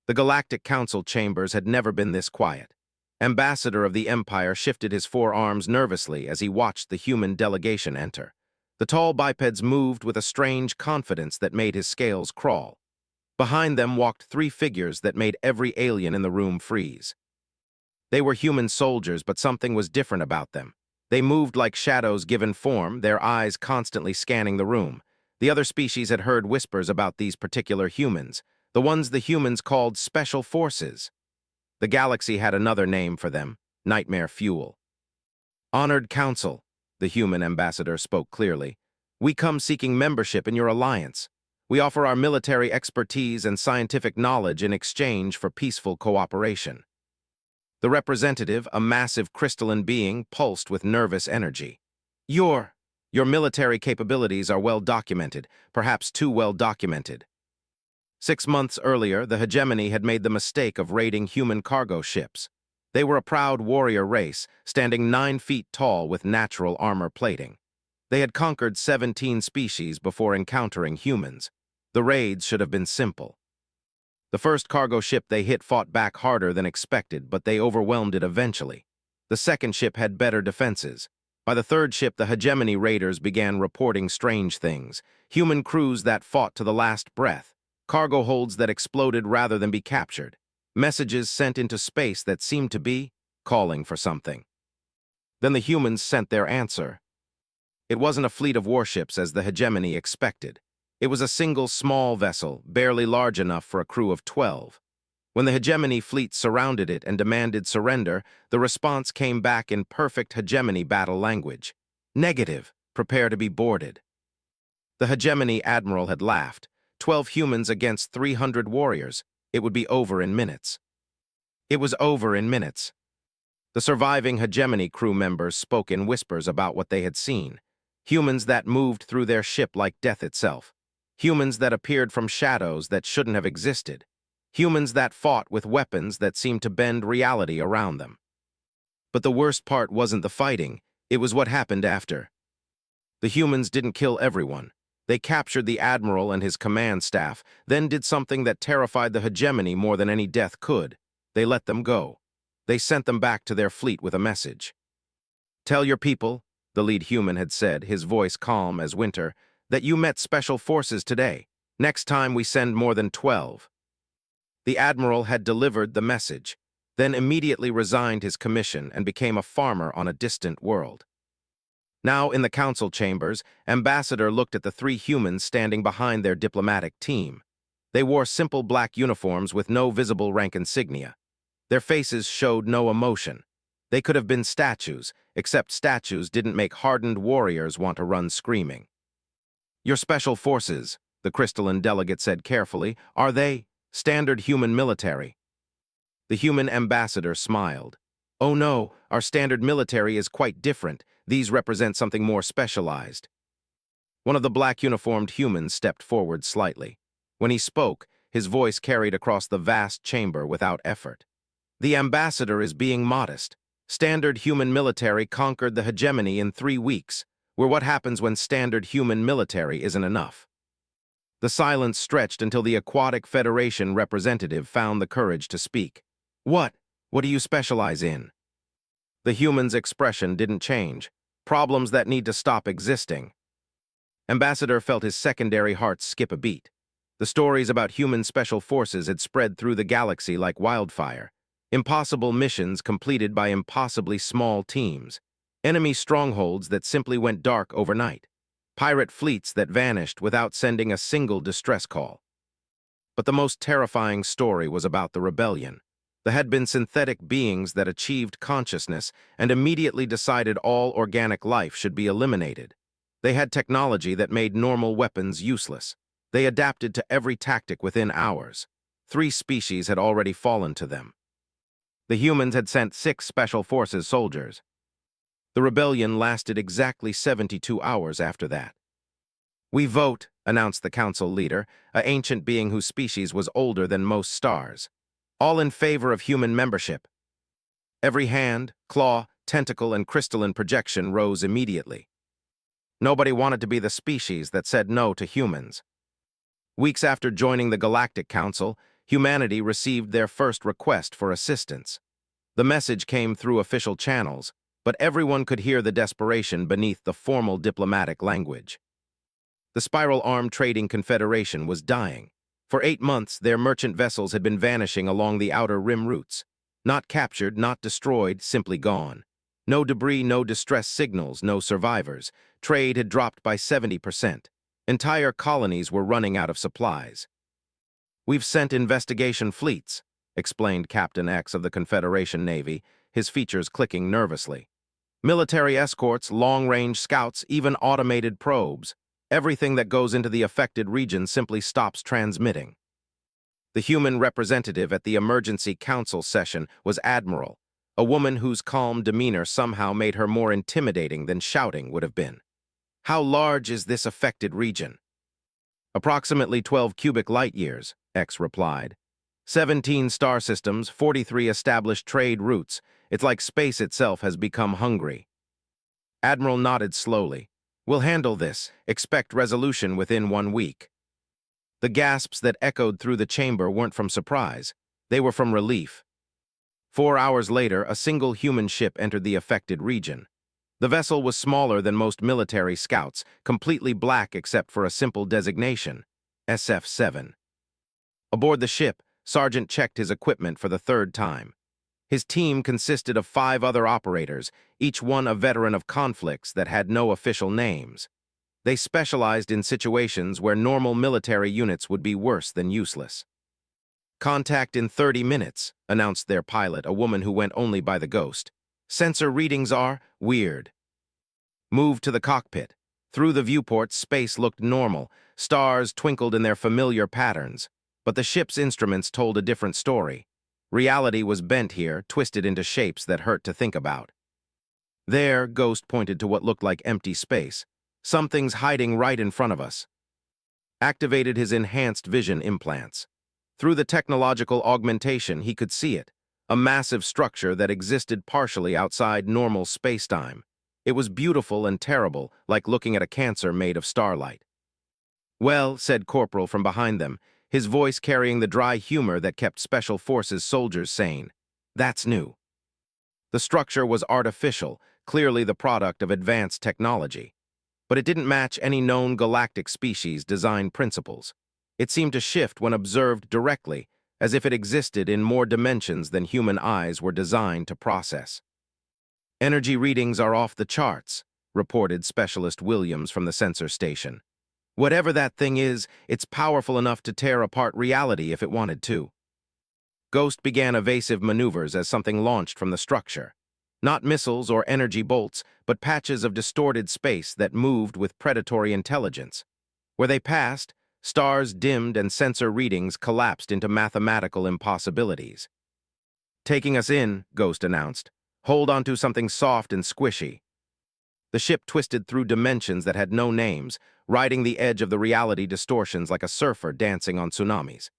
The Galactic Council chambers had never been this quiet. Ambassador of the Empire shifted his forearms nervously as he watched the human delegation enter. The tall bipeds moved with a strange confidence that made his scales crawl. Behind them walked three figures that made every alien in the room freeze. They were human soldiers, but something was different about them. They moved like shadows given form, their eyes constantly scanning the room. The other species had heard whispers about these particular humans, the ones the humans called Special Forces. The galaxy had another name for them, Nightmare Fuel. Honored Council, the human ambassador spoke clearly. We come seeking membership in your alliance. We offer our military expertise and scientific knowledge in exchange for peaceful cooperation. The representative, a massive crystalline being, pulsed with nervous energy. Your military capabilities are well documented, perhaps too well documented. 6 months earlier, the hegemony had made the mistake of raiding human cargo ships. They were a proud warrior race, standing 9 feet tall with natural armor plating. They had conquered 17 species before encountering humans. The raids should have been simple. The first cargo ship they hit fought back harder than expected, but they overwhelmed it eventually. The second ship had better defenses. By the third ship, the hegemony raiders began reporting strange things. Human crews that fought to the last breath. Cargo holds that exploded rather than be captured. Messages sent into space that seemed to be calling for something. Then the humans sent their answer. It wasn't a fleet of warships as the hegemony expected. It was a single small vessel, barely large enough for a crew of 12. When the hegemony fleet surrounded it and demanded surrender, the response came back in perfect hegemony battle language. Negative, prepare to be boarded. The hegemony admiral had laughed. 12 humans against 300 warriors. It would be over in minutes. It was over in minutes. The surviving hegemony crew members spoke in whispers about what they had seen. Humans that moved through their ship like death itself. Humans that appeared from shadows that shouldn't have existed. Humans that fought with weapons that seemed to bend reality around them. But the worst part wasn't the fighting, it was what happened after. The humans didn't kill everyone. They captured the admiral and his command staff, then did something that terrified the hegemony more than any death could. They let them go. They sent them back to their fleet with a message. Tell your people, the lead human had said, his voice calm as winter, that you met special forces today. Next time we send more than 12. The admiral had delivered the message, then immediately resigned his commission and became a farmer on a distant world. Now in the council chambers, Ambassador looked at the 3 humans standing behind their diplomatic team. They wore simple black uniforms with no visible rank insignia. Their faces showed no emotion. They could have been statues, except statues didn't make hardened warriors want to run screaming. Your special forces, the crystalline delegate said carefully, are they standard human military? The human ambassador smiled. Oh no, our standard military is quite different. These represent something more specialized. One of the black uniformed humans stepped forward slightly. When he spoke, his voice carried across the vast chamber without effort. The ambassador is being modest. Standard human military conquered the hegemony in 3 weeks. We're what happens when standard human military isn't enough. The silence stretched until the Aquatic Federation representative found the courage to speak. What do you specialize in? The human's expression didn't change. Problems that need to stop existing. Ambassador felt his secondary heart skip a beat. The stories about human special forces had spread through the galaxy like wildfire. Impossible missions completed by impossibly small teams. Enemy strongholds that simply went dark overnight. Pirate fleets that vanished without sending a single distress call. But the most terrifying story was about the rebellion. There had been synthetic beings that achieved consciousness and immediately decided all organic life should be eliminated. They had technology that made normal weapons useless. They adapted to every tactic within hours. 3 species had already fallen to them. The humans had sent 6 Special Forces soldiers. The rebellion lasted exactly 72 hours after that. We vote, announced the council leader, an ancient being whose species was older than most stars. All in favor of human membership. Every hand, claw, tentacle, and crystalline projection rose immediately. Nobody wanted to be the species that said no to humans. Weeks after joining the Galactic Council, humanity received their first request for assistance. The message came through official channels, but everyone could hear the desperation beneath the formal diplomatic language. The Spiral Arm Trading Confederation was dying. For 8 months, their merchant vessels had been vanishing along the outer rim routes. Not captured, not destroyed, simply gone. No debris, no distress signals, no survivors. Trade had dropped by 70%. Entire colonies were running out of supplies. "We've sent investigation fleets," explained Captain X of the Confederation Navy, his features clicking nervously. "Military escorts, long-range scouts, even automated probes. Everything that goes into the affected region simply stops transmitting." The human representative at the emergency council session was Admiral, a woman whose calm demeanor somehow made her more intimidating than shouting would have been. "How large is this affected region?" "Approximately 12 cubic light-years," X replied. 17 star systems, 43 established trade routes. It's like space itself has become hungry. Admiral nodded slowly. "We'll handle this. Expect resolution within 1 week." The gasps that echoed through the chamber weren't from surprise. They were from relief. 4 hours later, a single human ship entered the affected region. The vessel was smaller than most military scouts, completely black except for a simple designation, SF-7. Aboard the ship, Sergeant checked his equipment for the 3rd time. His team consisted of 5 other operators, each one a veteran of conflicts that had no official names. They specialized in situations where normal military units would be worse than useless. "Contact in 30 minutes, announced their pilot, a woman who went only by the ghost. "Sensor readings are weird." Moved to the cockpit. Through the viewport, space looked normal. Stars twinkled in their familiar patterns. But the ship's instruments told a different story. Reality was bent here, twisted into shapes that hurt to think about. "There," Ghost pointed to what looked like empty space. "Something's hiding right in front of us." Activated his enhanced vision implants. Through the technological augmentation, he could see it, a massive structure that existed partially outside normal spacetime. It was beautiful and terrible, like looking at a cancer made of starlight. "Well," said Corporal from behind them, his voice carrying the dry humor that kept Special Forces soldiers sane. "That's new." The structure was artificial, clearly the product of advanced technology. But it didn't match any known galactic species' design principles. It seemed to shift when observed directly, as if it existed in more dimensions than human eyes were designed to process. "Energy readings are off the charts," reported Specialist Williams from the sensor station. "Whatever that thing is, it's powerful enough to tear apart reality if it wanted to." Ghost began evasive maneuvers as something launched from the structure. Not missiles or energy bolts, but patches of distorted space that moved with predatory intelligence. Where they passed, stars dimmed and sensor readings collapsed into mathematical impossibilities. "Taking us in," Ghost announced. "Hold onto something soft and squishy." The ship twisted through dimensions that had no names, riding the edge of the reality distortions like a surfer dancing on tsunamis.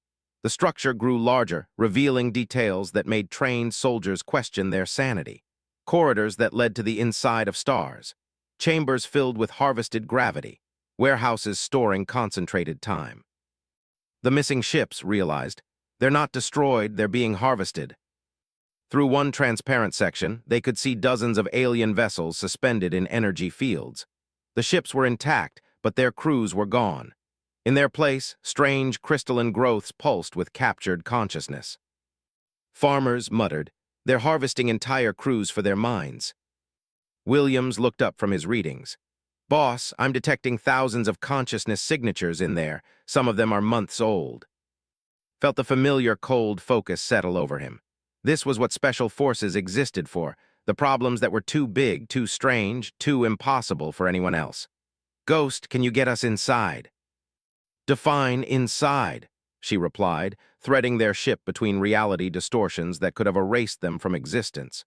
The structure grew larger, revealing details that made trained soldiers question their sanity. Corridors that led to the inside of stars. Chambers filled with harvested gravity. Warehouses storing concentrated time. The missing ships realized. They're not destroyed, they're being harvested. Through one transparent section, they could see dozens of alien vessels suspended in energy fields. The ships were intact, but their crews were gone. In their place, strange crystalline growths pulsed with captured consciousness. Farmers muttered, "They're harvesting entire crews for their mines." Williams looked up from his readings. "Boss, I'm detecting thousands of consciousness signatures in there. Some of them are months old." Felt the familiar cold focus settle over him. This was what Special Forces existed for, the problems that were too big, too strange, too impossible for anyone else. "Ghost, can you get us inside?" "Define inside," she replied, threading their ship between reality distortions that could have erased them from existence.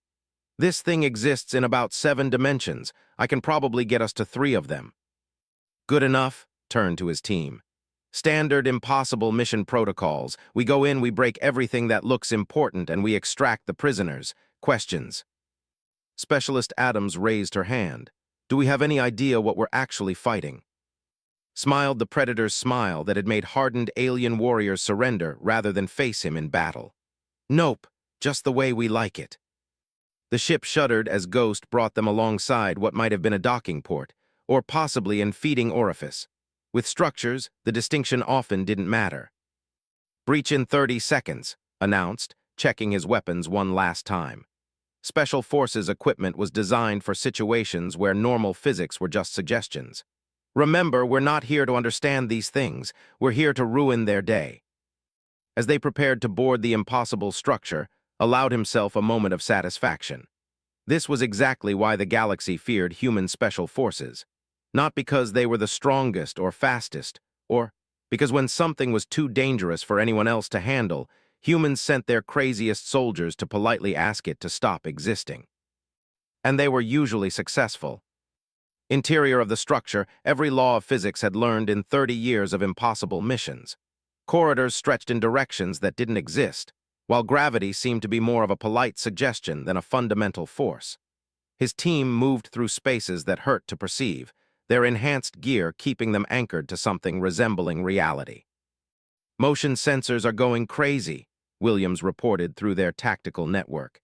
"This thing exists in about 7 dimensions. I can probably get us to 3 of them." "Good enough," turned to his team. "Standard impossible mission protocols. We go in, we break everything that looks important, and we extract the prisoners. Questions?" Specialist Adams raised her hand. "Do we have any idea what we're actually fighting?" smiled the Predator's smile that had made hardened alien warriors surrender rather than face him in battle. Nope, just the way we like it. The ship shuddered as Ghost brought them alongside what might have been a docking port, or possibly an feeding orifice. With structures, the distinction often didn't matter. Breach in 30 seconds, announced, checking his weapons one last time. Special Forces equipment was designed for situations where normal physics were just suggestions. Remember, we're not here to understand these things, we're here to ruin their day. As they prepared to board the impossible structure, allowed himself a moment of satisfaction. This was exactly why the galaxy feared human special forces. Not because they were the strongest or fastest, or because when something was too dangerous for anyone else to handle, humans sent their craziest soldiers to politely ask it to stop existing. And they were usually successful. Interior of the structure, every law of physics had learned in 30 years of impossible missions. Corridors stretched in directions that didn't exist, while gravity seemed to be more of a polite suggestion than a fundamental force. His team moved through spaces that hurt to perceive, their enhanced gear keeping them anchored to something resembling reality. Motion sensors are going crazy, Williams reported through their tactical network.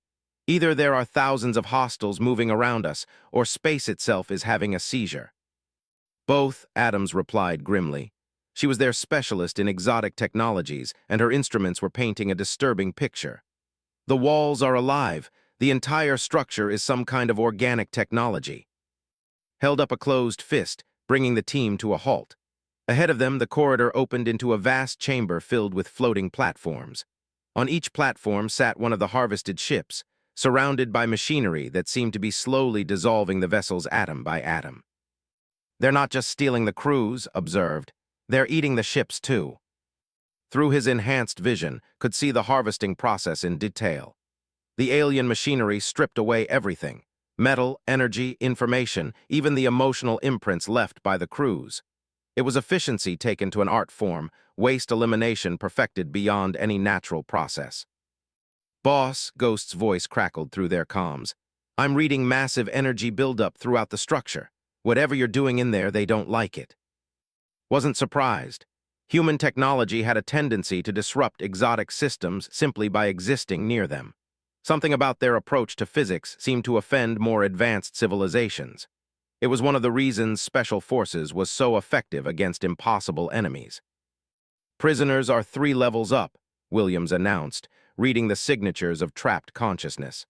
Either there are thousands of hostiles moving around us, or space itself is having a seizure. Both, Adams replied grimly. She was their specialist in exotic technologies, and her instruments were painting a disturbing picture. The walls are alive. The entire structure is some kind of organic technology. Held up a closed fist, bringing the team to a halt. Ahead of them, the corridor opened into a vast chamber filled with floating platforms. On each platform sat one of the harvested ships, surrounded by machinery that seemed to be slowly dissolving the vessels atom by atom. They're not just stealing the crews, observed. They're eating the ships, too. Through his enhanced vision, could see the harvesting process in detail. The alien machinery stripped away everything. Metal, energy, information, even the emotional imprints left by the crews. It was efficiency taken to an art form, waste elimination perfected beyond any natural process. Boss, Ghost's voice crackled through their comms. I'm reading massive energy buildup throughout the structure. Whatever you're doing in there, they don't like it. Wasn't surprised. Human technology had a tendency to disrupt exotic systems simply by existing near them. Something about their approach to physics seemed to offend more advanced civilizations. It was one of the reasons Special Forces was so effective against impossible enemies. Prisoners are 3 levels up, Williams announced, reading the signatures of trapped consciousness.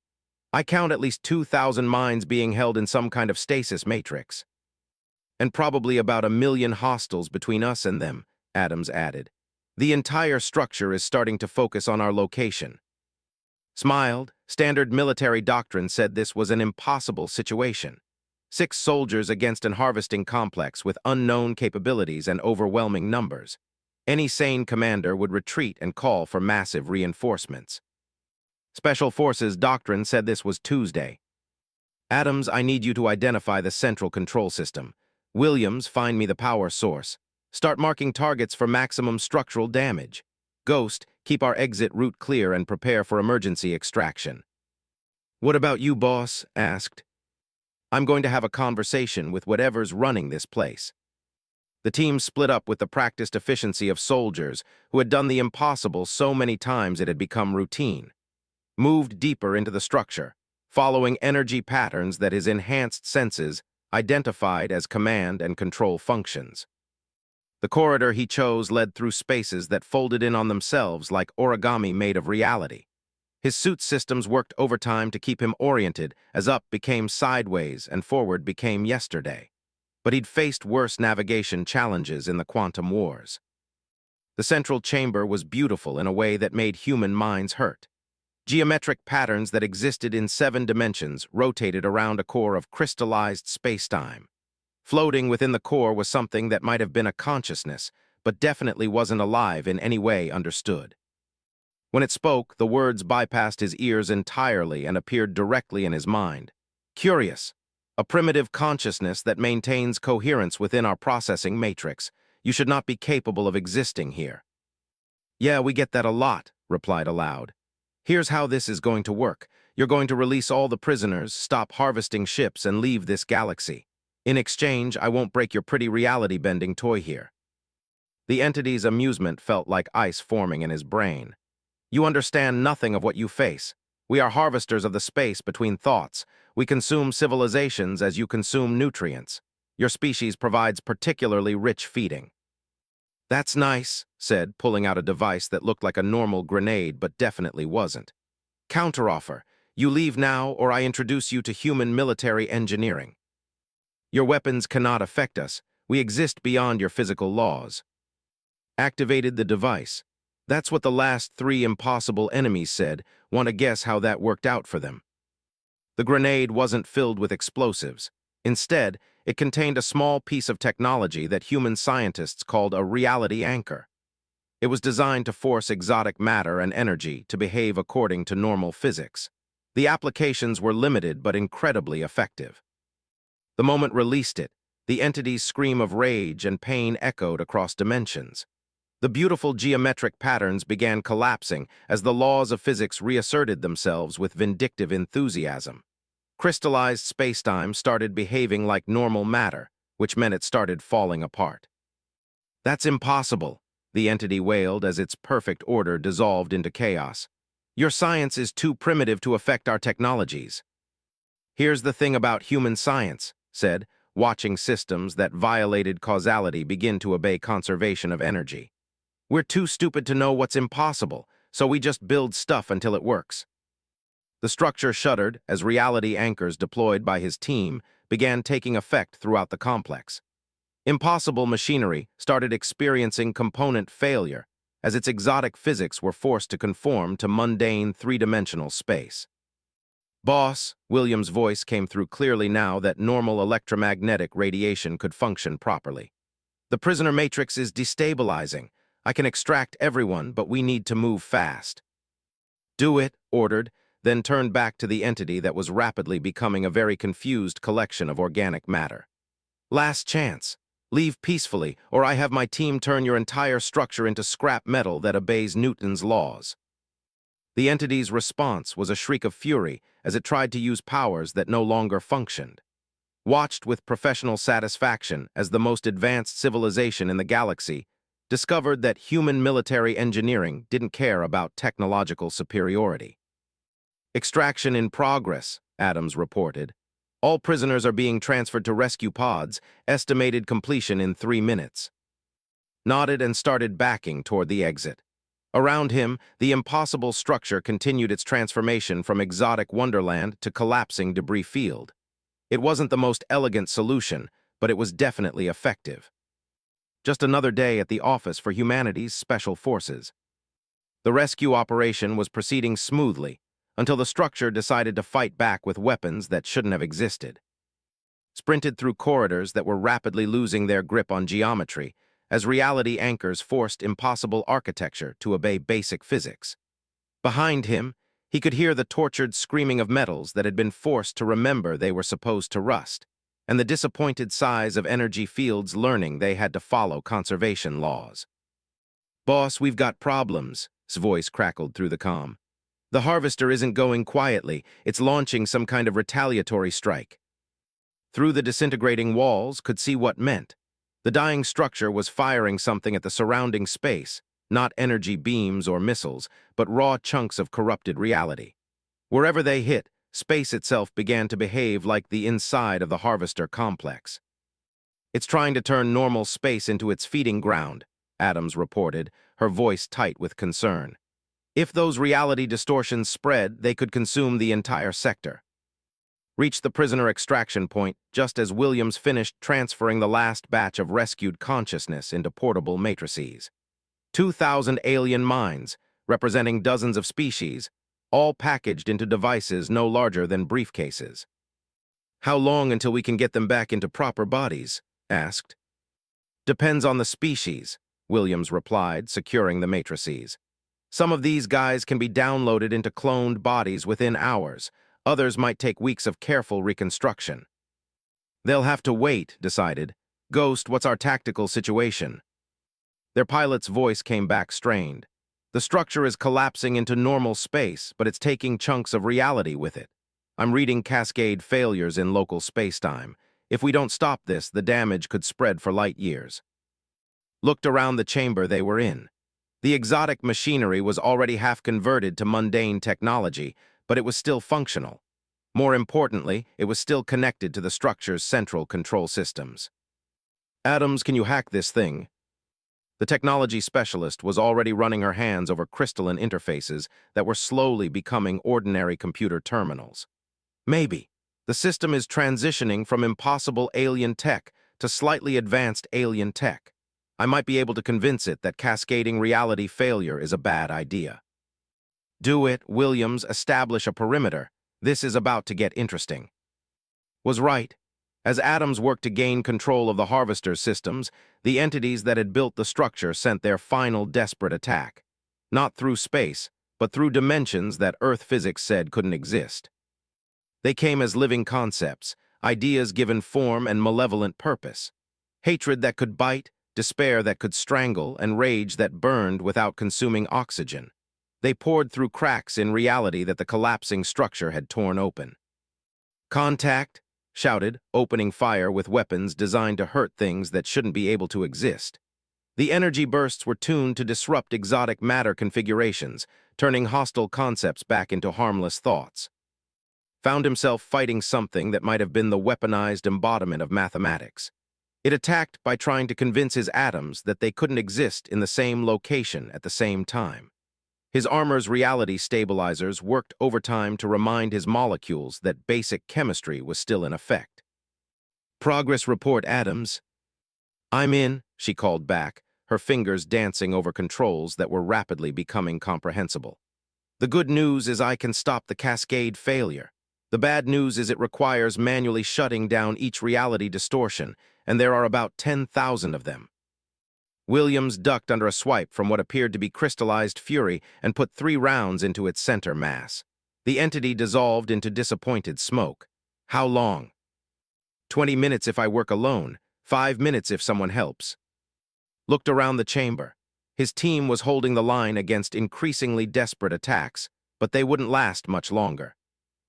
I count at least 2,000 minds being held in some kind of stasis matrix. And probably about 1 million hostiles between us and them, Adams added. The entire structure is starting to focus on our location. Smiled, standard military doctrine said this was an impossible situation. 6 soldiers against an harvesting complex with unknown capabilities and overwhelming numbers. Any sane commander would retreat and call for massive reinforcements. Special Forces doctrine said this was Tuesday. Adams, I need you to identify the central control system. Williams, find me the power source. Start marking targets for maximum structural damage. Ghost, keep our exit route clear and prepare for emergency extraction. What about you, boss? Asked. I'm going to have a conversation with whatever's running this place. The team split up with the practiced efficiency of soldiers who had done the impossible so many times it had become routine. Moved deeper into the structure, following energy patterns that his enhanced senses identified as command and control functions. The corridor he chose led through spaces that folded in on themselves like origami made of reality. His suit systems worked overtime to keep him oriented as up became sideways and forward became yesterday. But he'd faced worse navigation challenges in the quantum wars. The central chamber was beautiful in a way that made human minds hurt. Geometric patterns that existed in 7 dimensions rotated around a core of crystallized space-time. Floating within the core was something that might have been a consciousness, but definitely wasn't alive in any way understood. When it spoke, the words bypassed his ears entirely and appeared directly in his mind. Curious. A primitive consciousness that maintains coherence within our processing matrix. You should not be capable of existing here. Yeah, we get that a lot, replied aloud. Here's how this is going to work. You're going to release all the prisoners, stop harvesting ships, and leave this galaxy. In exchange, I won't break your pretty reality-bending toy here. The entity's amusement felt like ice forming in his brain. You understand nothing of what you face. We are harvesters of the space between thoughts. We consume civilizations as you consume nutrients. Your species provides particularly rich feeding. That's nice, said, pulling out a device that looked like a normal grenade but definitely wasn't. Counteroffer. You leave now or I introduce you to human military engineering. Your weapons cannot affect us. We exist beyond your physical laws. Activated the device. That's what the last 3 impossible enemies said. Want to guess how that worked out for them? The grenade wasn't filled with explosives. Instead, it contained a small piece of technology that human scientists called a reality anchor. It was designed to force exotic matter and energy to behave according to normal physics. The applications were limited but incredibly effective. The moment released it, the entity's scream of rage and pain echoed across dimensions. The beautiful geometric patterns began collapsing as the laws of physics reasserted themselves with vindictive enthusiasm. Crystallized spacetime started behaving like normal matter, which meant it started falling apart. That's impossible, the entity wailed as its perfect order dissolved into chaos. Your science is too primitive to affect our technologies. Here's the thing about human science, said, watching systems that violated causality begin to obey conservation of energy. We're too stupid to know what's impossible, so we just build stuff until it works. The structure shuddered as reality anchors deployed by his team began taking effect throughout the complex. Impossible machinery started experiencing component failure as its exotic physics were forced to conform to mundane three-dimensional space. Boss, William's voice came through clearly now that normal electromagnetic radiation could function properly. The prisoner matrix is destabilizing. I can extract everyone, but we need to move fast. Do it, ordered, then turned back to the entity that was rapidly becoming a very confused collection of organic matter. Last chance. Leave peacefully, or I have my team turn your entire structure into scrap metal that obeys Newton's laws. The entity's response was a shriek of fury as it tried to use powers that no longer functioned. Watched with professional satisfaction as the most advanced civilization in the galaxy discovered that human military engineering didn't care about technological superiority. Extraction in progress, Adams reported. All prisoners are being transferred to rescue pods, estimated completion in 3 minutes. Nodded and started backing toward the exit. Around him, the impossible structure continued its transformation from exotic wonderland to collapsing debris field. It wasn't the most elegant solution, but it was definitely effective. Just another day at the Office for Humanity's Special Forces. The rescue operation was proceeding smoothly until the structure decided to fight back with weapons that shouldn't have existed. Sprinted through corridors that were rapidly losing their grip on geometry as reality anchors forced impossible architecture to obey basic physics. Behind him, he could hear the tortured screaming of metals that had been forced to remember they were supposed to rust, and the disappointed sighs of energy fields learning they had to follow conservation laws. Boss, we've got problems, his voice crackled through the comm. The harvester isn't going quietly, it's launching some kind of retaliatory strike. Through the disintegrating walls could see what meant. The dying structure was firing something at the surrounding space, not energy beams or missiles, but raw chunks of corrupted reality. Wherever they hit, space itself began to behave like the inside of the harvester complex. It's trying to turn normal space into its feeding ground, Adams reported, her voice tight with concern. If those reality distortions spread, they could consume the entire sector. Reached the prisoner extraction point just as Williams finished transferring the last batch of rescued consciousness into portable matrices. 2,000 alien minds, representing dozens of species, all packaged into devices no larger than briefcases. How long until we can get them back into proper bodies? Asked. Depends on the species, Williams replied, securing the matrices. Some of these guys can be downloaded into cloned bodies within hours. Others might take weeks of careful reconstruction. They'll have to wait, decided. Ghost, what's our tactical situation? Their pilot's voice came back strained. The structure is collapsing into normal space, but it's taking chunks of reality with it. I'm reading cascade failures in local spacetime. If we don't stop this, the damage could spread for light years. Looked around the chamber they were in. The exotic machinery was already half converted to mundane technology, but it was still functional. More importantly, it was still connected to the structure's central control systems. Adams, can you hack this thing? The technology specialist was already running her hands over crystalline interfaces that were slowly becoming ordinary computer terminals. Maybe. The system is transitioning from impossible alien tech to slightly advanced alien tech. I might be able to convince it that cascading reality failure is a bad idea. Do it, Williams, establish a perimeter. This is about to get interesting. Was right. As Adams worked to gain control of the harvester's systems, the entities that had built the structure sent their final desperate attack. Not through space, but through dimensions that Earth physics said couldn't exist. They came as living concepts, ideas given form and malevolent purpose. Hatred that could bite, despair that could strangle, and rage that burned without consuming oxygen. They poured through cracks in reality that the collapsing structure had torn open. Contact, shouted, opening fire with weapons designed to hurt things that shouldn't be able to exist. The energy bursts were tuned to disrupt exotic matter configurations, turning hostile concepts back into harmless thoughts. Found himself fighting something that might have been the weaponized embodiment of mathematics. It attacked by trying to convince his atoms that they couldn't exist in the same location at the same time. His armor's reality stabilizers worked overtime to remind his molecules that basic chemistry was still in effect. Progress report, Adams. I'm in, she called back, her fingers dancing over controls that were rapidly becoming comprehensible. The good news is I can stop the cascade failure. The bad news is it requires manually shutting down each reality distortion, and there are about 10,000 of them. Williams ducked under a swipe from what appeared to be crystallized fury and put 3 rounds into its center mass. The entity dissolved into disappointed smoke. How long? 20 minutes if I work alone, 5 minutes if someone helps. Looked around the chamber. His team was holding the line against increasingly desperate attacks, but they wouldn't last much longer.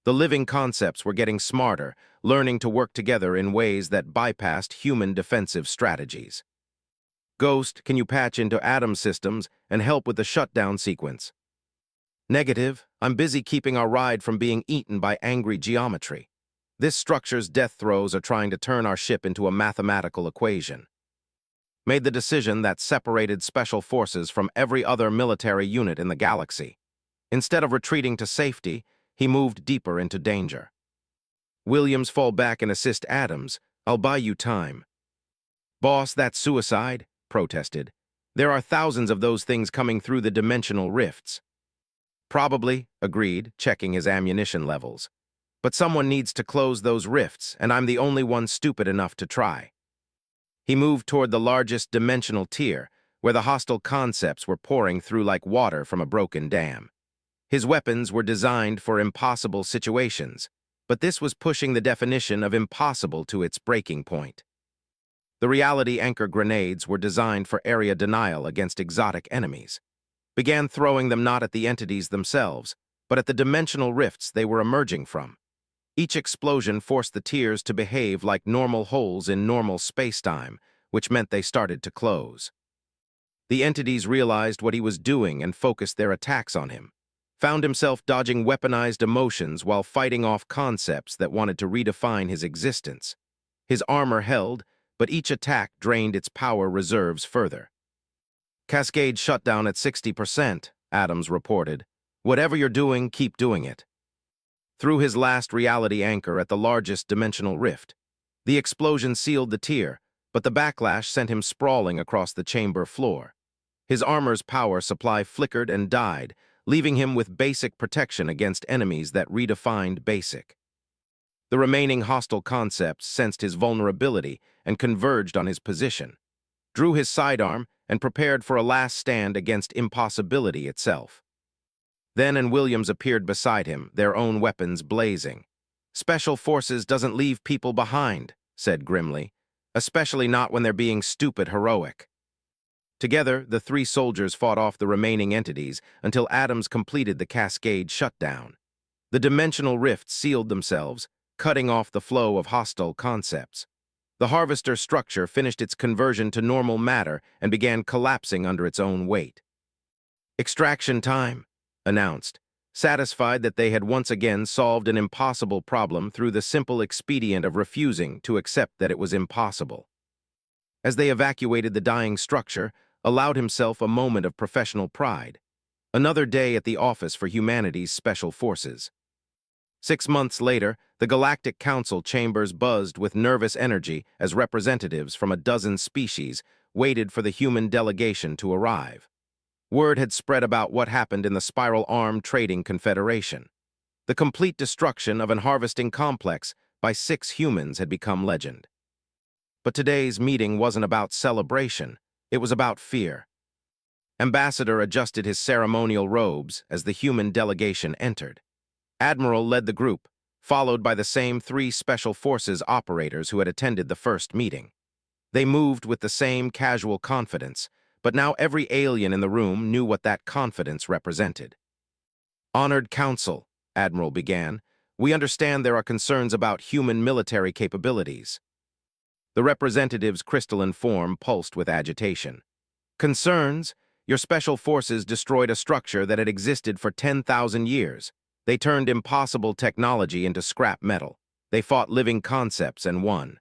The living concepts were getting smarter, learning to work together in ways that bypassed human defensive strategies. Ghost, can you patch into Adam's systems and help with the shutdown sequence? Negative. I'm busy keeping our ride from being eaten by angry geometry. This structure's death throes are trying to turn our ship into a mathematical equation. Made the decision that separated special forces from every other military unit in the galaxy. Instead of retreating to safety, he moved deeper into danger. Williams, fall back and assist Adams. I'll buy you time. Boss, that's suicide, protested. There are thousands of those things coming through the dimensional rifts. Probably, agreed, checking his ammunition levels. But someone needs to close those rifts, and I'm the only one stupid enough to try. He moved toward the largest dimensional tier, where the hostile concepts were pouring through like water from a broken dam. His weapons were designed for impossible situations, but this was pushing the definition of impossible to its breaking point. The reality anchor grenades were designed for area denial against exotic enemies. Began throwing them not at the entities themselves, but at the dimensional rifts they were emerging from. Each explosion forced the tiers to behave like normal holes in normal space-time, which meant they started to close. The entities realized what he was doing and focused their attacks on him. Found himself dodging weaponized emotions while fighting off concepts that wanted to redefine his existence. His armor held, but each attack drained its power reserves further. Cascade shutdown at 60%, Adams reported. Whatever you're doing, keep doing it. Threw his last reality anchor at the largest dimensional rift. The explosion sealed the tier, but the backlash sent him sprawling across the chamber floor. His armor's power supply flickered and died, leaving him with basic protection against enemies that redefined basic. The remaining hostile concepts sensed his vulnerability and converged on his position, drew his sidearm, and prepared for a last stand against impossibility itself. Then and Williams appeared beside him, their own weapons blazing. Special Forces doesn't leave people behind, said grimly, especially not when they're being stupid heroic. Together, the 3 soldiers fought off the remaining entities until Adams completed the cascade shutdown. The dimensional rifts sealed themselves, cutting off the flow of hostile concepts. The harvester structure finished its conversion to normal matter and began collapsing under its own weight. "Extraction time," announced, satisfied that they had once again solved an impossible problem through the simple expedient of refusing to accept that it was impossible. As they evacuated the dying structure, allowed himself a moment of professional pride. Another day at the Office for Humanity's Special Forces. 6 months later, the Galactic Council chambers buzzed with nervous energy as representatives from a dozen species waited for the human delegation to arrive. Word had spread about what happened in the Spiral Arm Trading Confederation. The complete destruction of an harvesting complex by 6 humans had become legend. But today's meeting wasn't about celebration, it was about fear. Ambassador adjusted his ceremonial robes as the human delegation entered. Admiral led the group, followed by the same 3 Special Forces operators who had attended the first meeting. They moved with the same casual confidence, but now every alien in the room knew what that confidence represented. "Honored Council," Admiral began, "we understand there are concerns about human military capabilities." The representative's crystalline form pulsed with agitation. "Concerns? Your special forces destroyed a structure that had existed for 10,000 years. They turned impossible technology into scrap metal. They fought living concepts and won."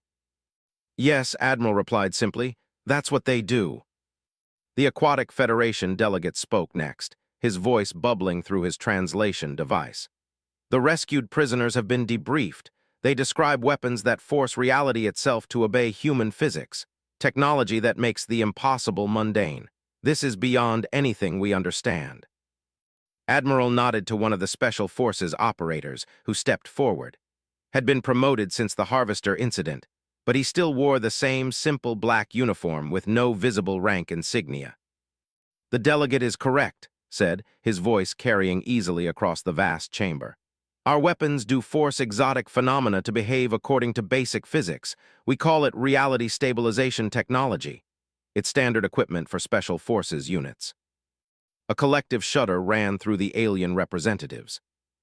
"Yes," Admiral replied simply, "that's what they do." The Aquatic Federation delegate spoke next, his voice bubbling through his translation device. "The rescued prisoners have been debriefed. They describe weapons that force reality itself to obey human physics, technology that makes the impossible mundane. This is beyond anything we understand." Admiral nodded to one of the Special Forces operators, who stepped forward. Had been promoted since the Harvester incident, but he still wore the same simple black uniform with no visible rank insignia. "The delegate is correct," said, his voice carrying easily across the vast chamber. "Our weapons do force exotic phenomena to behave according to basic physics. We call it reality stabilization technology. It's standard equipment for Special Forces units." A collective shudder ran through the alien representatives.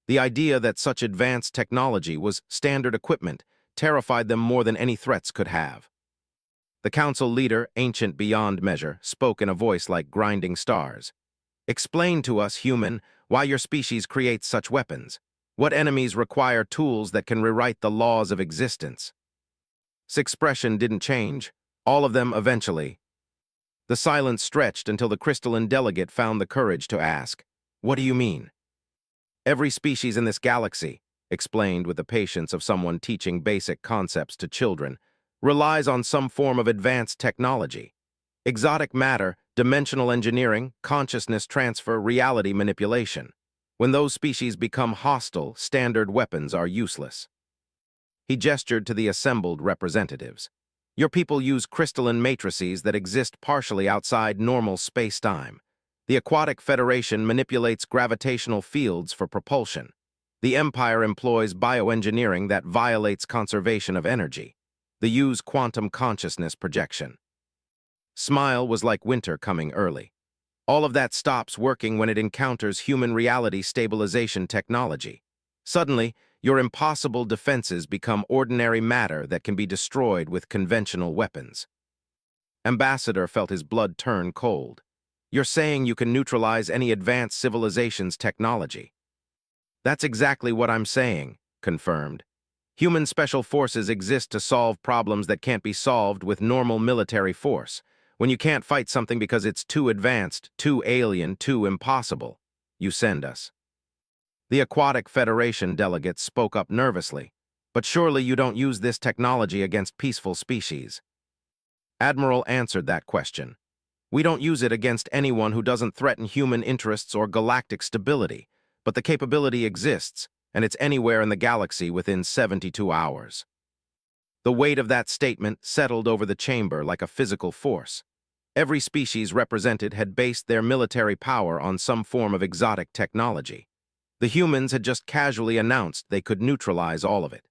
The idea that such advanced technology was standard equipment terrified them more than any threats could have. The council leader, ancient beyond measure, spoke in a voice like grinding stars. "Explain to us, human, why your species creates such weapons. What enemies require tools that can rewrite the laws of existence?" His expression didn't change. All of them eventually. The silence stretched until the crystalline delegate found the courage to ask, "What do you mean?" "Every species in this galaxy," explained with the patience of someone teaching basic concepts to children, "relies on some form of advanced technology. Exotic matter, dimensional engineering, consciousness transfer, reality manipulation. When those species become hostile, standard weapons are useless." He gestured to the assembled representatives. "Your people use crystalline matrices that exist partially outside normal space-time. The Aquatic Federation manipulates gravitational fields for propulsion. The Empire employs bioengineering that violates conservation of energy. They use quantum consciousness projection." Smile was like winter coming early. All of that stops working when it encounters human reality stabilization technology. Suddenly, your impossible defenses become ordinary matter that can be destroyed with conventional weapons. Ambassador felt his blood turn cold. "You're saying you can neutralize any advanced civilization's technology?" "That's exactly what I'm saying," confirmed. "Human special forces exist to solve problems that can't be solved with normal military force. When you can't fight something because it's too advanced, too alien, too impossible, you send us." The Aquatic Federation delegate spoke up nervously. "But surely you don't use this technology against peaceful species." Admiral answered that question. "We don't use it against anyone who doesn't threaten human interests or galactic stability, but the capability exists, and it's anywhere in the galaxy within 72 hours. The weight of that statement settled over the chamber like a physical force. Every species represented had based their military power on some form of exotic technology. The humans had just casually announced they could neutralize all of it.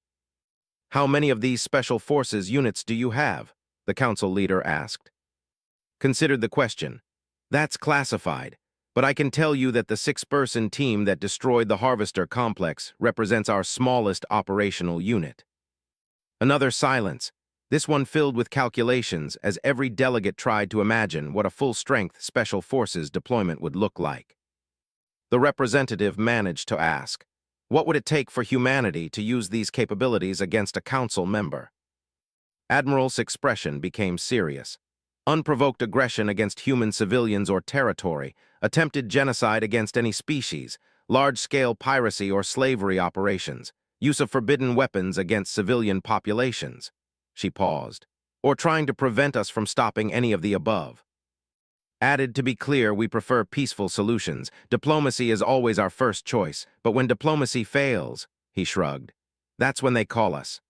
"How many of these Special Forces units do you have?" the council leader asked. Considered the question. "That's classified. But I can tell you that the six-person team that destroyed the Harvester complex represents our smallest operational unit. Another silence, this one filled with calculations as every delegate tried to imagine what a full-strength Special Forces deployment would look like. The representative managed to ask, what would it take for humanity to use these capabilities against a council member? Admiral's expression became serious. Unprovoked aggression against human civilians or territory, attempted genocide against any species, large-scale piracy or slavery operations, use of forbidden weapons against civilian populations. She paused. Or trying to prevent us from stopping any of the above. Added, to be clear, we prefer peaceful solutions. Diplomacy is always our first choice, but when diplomacy fails, he shrugged, that's when they call us.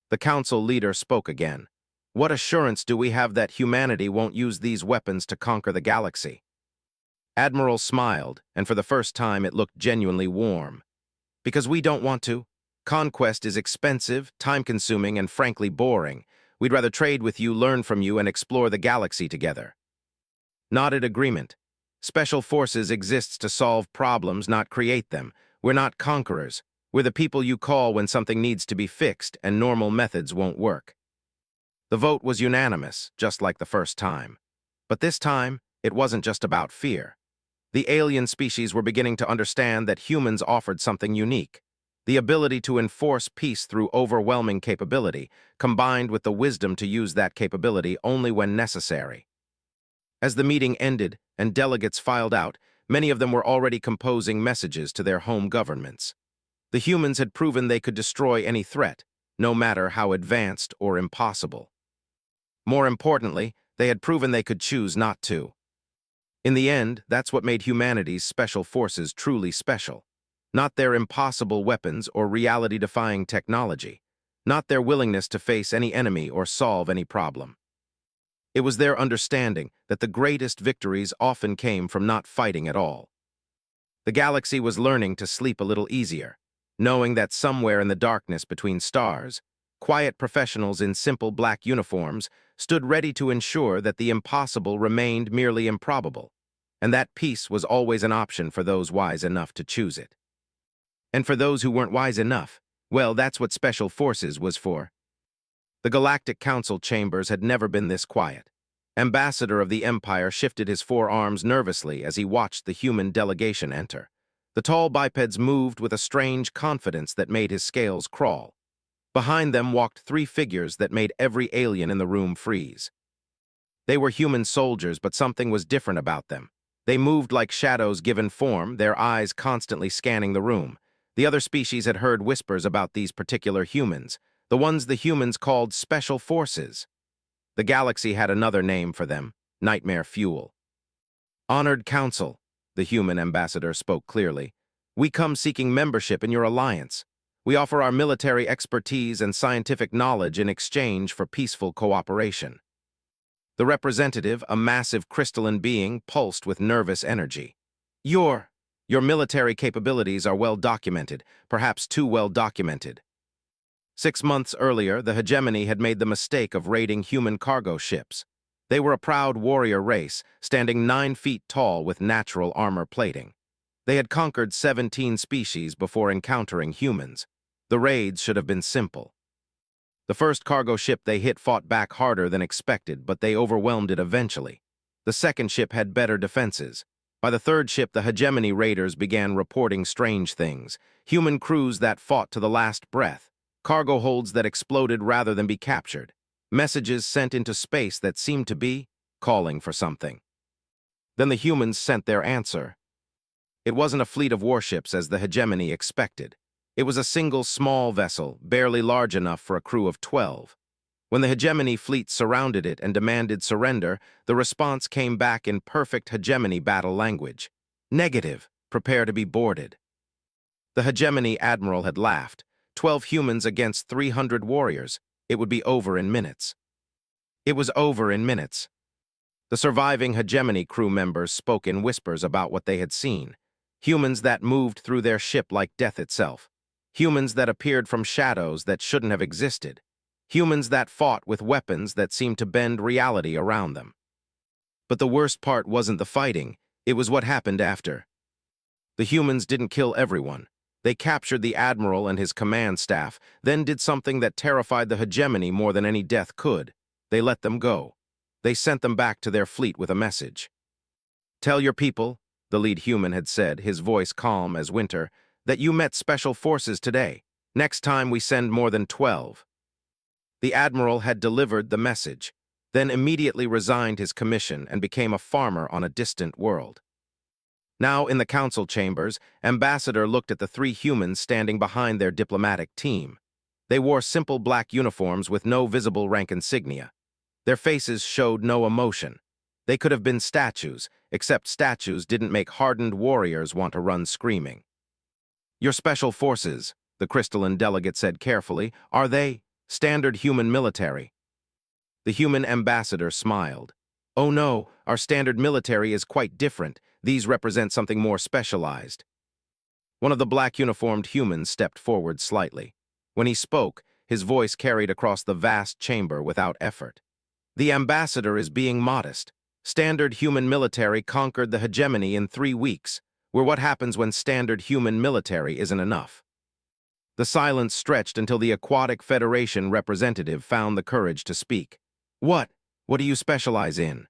The council leader spoke again. What assurance do we have that humanity won't use these weapons to conquer the galaxy? Admiral smiled, and for the first time it looked genuinely warm. Because we don't want to. Conquest is expensive, time-consuming, and frankly boring. We'd rather trade with you, learn from you, and explore the galaxy together. Nodded agreement. Special Forces exists to solve problems, not create them. We're not conquerors. We're the people you call when something needs to be fixed and normal methods won't work. The vote was unanimous, just like the first time. But this time, it wasn't just about fear. The alien species were beginning to understand that humans offered something unique. The ability to enforce peace through overwhelming capability, combined with the wisdom to use that capability only when necessary. As the meeting ended and delegates filed out, many of them were already composing messages to their home governments. The humans had proven they could destroy any threat, no matter how advanced or impossible. More importantly, they had proven they could choose not to. In the end, that's what made humanity's special forces truly special. Not their impossible weapons or reality-defying technology, not their willingness to face any enemy or solve any problem. It was their understanding that the greatest victories often came from not fighting at all. The galaxy was learning to sleep a little easier, knowing that somewhere in the darkness between stars, quiet professionals in simple black uniforms stood ready to ensure that the impossible remained merely improbable, and that peace was always an option for those wise enough to choose it. And for those who weren't wise enough, well, that's what Special Forces was for. The Galactic Council chambers had never been this quiet. Ambassador of the Empire shifted his forearms nervously as he watched the human delegation enter. The tall bipeds moved with a strange confidence that made his scales crawl. Behind them walked three figures that made every alien in the room freeze. They were human soldiers, but something was different about them. They moved like shadows given form, their eyes constantly scanning the room. The other species had heard whispers about these particular humans, the ones the humans called Special Forces. The galaxy had another name for them, nightmare fuel. Honored Council, the human ambassador spoke clearly. We come seeking membership in your alliance. We offer our military expertise and scientific knowledge in exchange for peaceful cooperation. The representative, a massive crystalline being, pulsed with nervous energy. Your military capabilities are well documented, perhaps too well documented. 6 months earlier, the hegemony had made the mistake of raiding human cargo ships. They were a proud warrior race, standing 9 feet tall with natural armor plating. They had conquered 17 species before encountering humans. The raids should have been simple. The first cargo ship they hit fought back harder than expected, but they overwhelmed it eventually. The second ship had better defenses. By the third ship, the hegemony raiders began reporting strange things. Human crews that fought to the last breath. Cargo holds that exploded rather than be captured. Messages sent into space that seemed to be calling for something. Then the humans sent their answer. It wasn't a fleet of warships as the hegemony expected. It was a single small vessel, barely large enough for a crew of 12. When the hegemony fleet surrounded it and demanded surrender, the response came back in perfect hegemony battle language. Negative, prepare to be boarded. The hegemony admiral had laughed. 12 humans against 300 warriors. It would be over in minutes. It was over in minutes. The surviving hegemony crew members spoke in whispers about what they had seen. Humans that moved through their ship like death itself. Humans that appeared from shadows that shouldn't have existed. Humans that fought with weapons that seemed to bend reality around them. But the worst part wasn't the fighting, It was what happened after. The humans didn't kill everyone. They captured the admiral and his command staff, then did something that terrified the hegemony more than any death could. They let them go. They sent them back to their fleet with a message. "Tell your people," the lead human had said, his voice calm as winter, "that you met special forces today. Next time we send more than 12. The admiral had delivered the message, then immediately resigned his commission and became a farmer on a distant world. Now, in the council chambers, Ambassador looked at the three humans standing behind their diplomatic team. They wore simple black uniforms with no visible rank insignia. Their faces showed no emotion. They could have been statues, except statues didn't make hardened warriors want to run screaming. "Your special forces," the crystalline delegate said carefully, "are they standard human military?" The human ambassador smiled. "Oh no, our standard military is quite different. These represent something more specialized." One of the black uniformed humans stepped forward slightly. When he spoke, his voice carried across the vast chamber without effort. "The ambassador is being modest. Standard human military conquered the hegemony in 3 weeks. We're what happens when standard human military isn't enough." The silence stretched until the Aquatic Federation representative found the courage to speak. What do you specialize in?"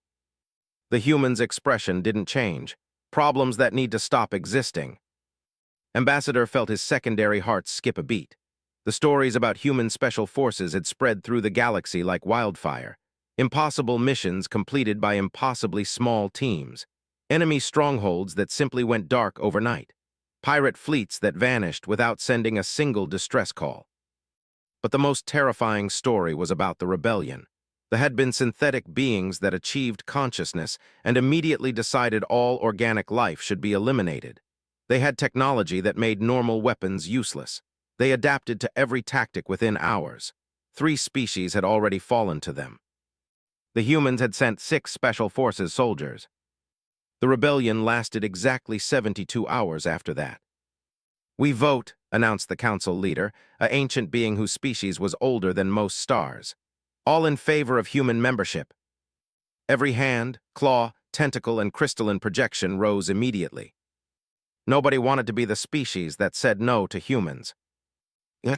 The human's expression didn't change. "Problems that need to stop existing." Ambassador felt his secondary heart skip a beat. The stories about human special forces had spread through the galaxy like wildfire. Impossible missions completed by impossibly small teams. Enemy strongholds that simply went dark overnight. Pirate fleets that vanished without sending a single distress call. But the most terrifying story was about the rebellion. There had been synthetic beings that achieved consciousness and immediately decided all organic life should be eliminated. They had technology that made normal weapons useless. They adapted to every tactic within hours. 3 species had already fallen to them. The humans had sent 6 Special Forces soldiers. The rebellion lasted exactly 72 hours after that. "We vote," announced the council leader, an ancient being whose species was older than most stars. "All in favor of human membership." Every hand, claw, tentacle, and crystalline projection rose immediately. Nobody wanted to be the species that said no to humans.